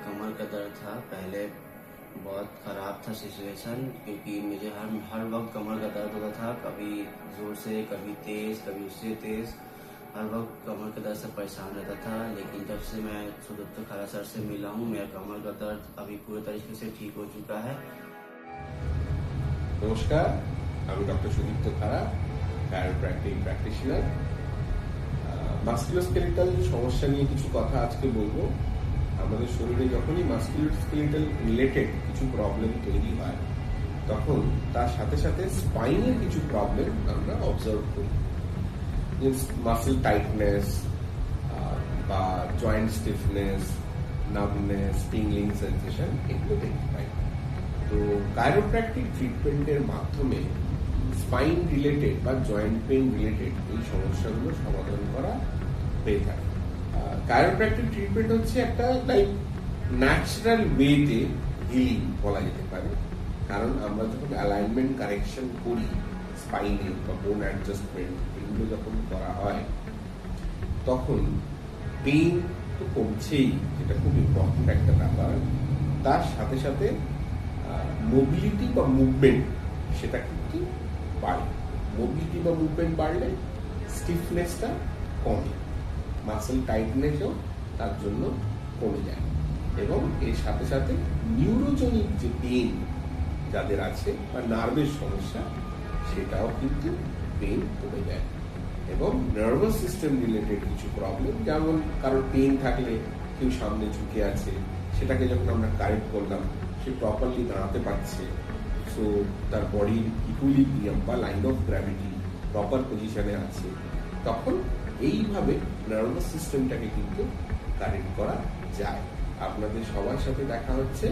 कमर का दर्द था। पहले बहुत ख़राब था सिचुएशन, क्योंकि मुझे हर वक्त कमर का दर्द होता था, कभी ज़ोर से, कभी तेज़, कभी उससे तेज़। हर वक्त कमर के दर्द से परेशान रहता था। लेकिन जब से मैं सुदत्त खारा सर से मिला हूँ, मेरा कमर का दर्द अभी पूरे तरीके से ठीक हो चुका है। নমস্কার, আমি ডক্টর সুদীপ্ত খাড়া, কায়োপ্র্যাকটিক প্র্যাকটিশনার। মাস্কুলোস্কেলিটাল সমস্যা নিয়ে কিছু কথা আজকে বলবো। আমাদের শরীরে যখনই মাস্কুলোস্কেলিটাল রিলেটেড কিছু প্রবলেম তৈরি হয়, তখন তার সাথে সাথে স্পাইনের কিছু প্রবলেম আমরা অবজার্ভ করি। মাসেল টাইটনেস বা joint stiffness, numbness, tingling sensation, এগুলো দেখতে পাই। তো কায়োপ্র্যাকটিক ট্রিটমেন্টের মাধ্যমে স্পাইন রিলেটেড বা জয়েন্ট পেইন রিলেটেড এই সমস্যাগুলো সমাধান করা হয়ে থাকে। কায়োপ্র্যাকটিক ট্রিটমেন্ট হচ্ছে একটা লাইক ন্যাচারাল ওয়েতে হিলিং বলা যেতে পারে। কারণ আমরা যখন অ্যালাইনমেন্ট কারেকশন করি, স্পাইনে বা বোন অ্যাডজাস্টমেন্ট এগুলো যখন করা হয়, তখন পেইন তো কমছেই, যেটা খুব ইম্পর্টেন্ট একটা ব্যাপার। তার সাথে সাথে মোবিলিটি বা মুভমেন্ট সেটা কিন্তু বাড়ে। মোবিলিটি বা মুভমেন্ট বাড়লে স্টিফনেসটা কমে, মাসেল টাইটনেসও তার জন্য কমে যায়, এবং এর সাথে সাথে নিউরোজেনিক যে পেইন যাদের আছে বা নার্ভের সমস্যা, সেটাও কিন্তু পেইন কমে যায়। এবং নার্ভাস সিস্টেম রিলেটেড কিছু প্রবলেম, যেমন কারোর পেইন থাকলে কেউ সামনে ঝুঁকে আছে, সেটাকে যখন আমরা কারেক্ট করলাম, সে প্রপারলি দাঁড়াতে পারছে, সো তার বডির ইকুইলিব্রিয়াম বা লাইন অফ গ্র্যাভিটি প্রপার পজিশনে আছে, তখন এইভাবে নার্ভাস সিস্টেমটাকে কিন্তু কারেক্ট করা যায়। আপনাদের সবার সাথে দেখা হচ্ছে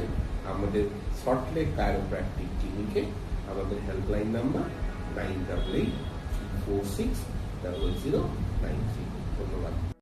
আমাদের সল্টলেক কায়োপ্র্যাকটিক ক্লিনিকে। আমাদের হেল্পলাইন নাম্বার 9884600093। ধন্যবাদ।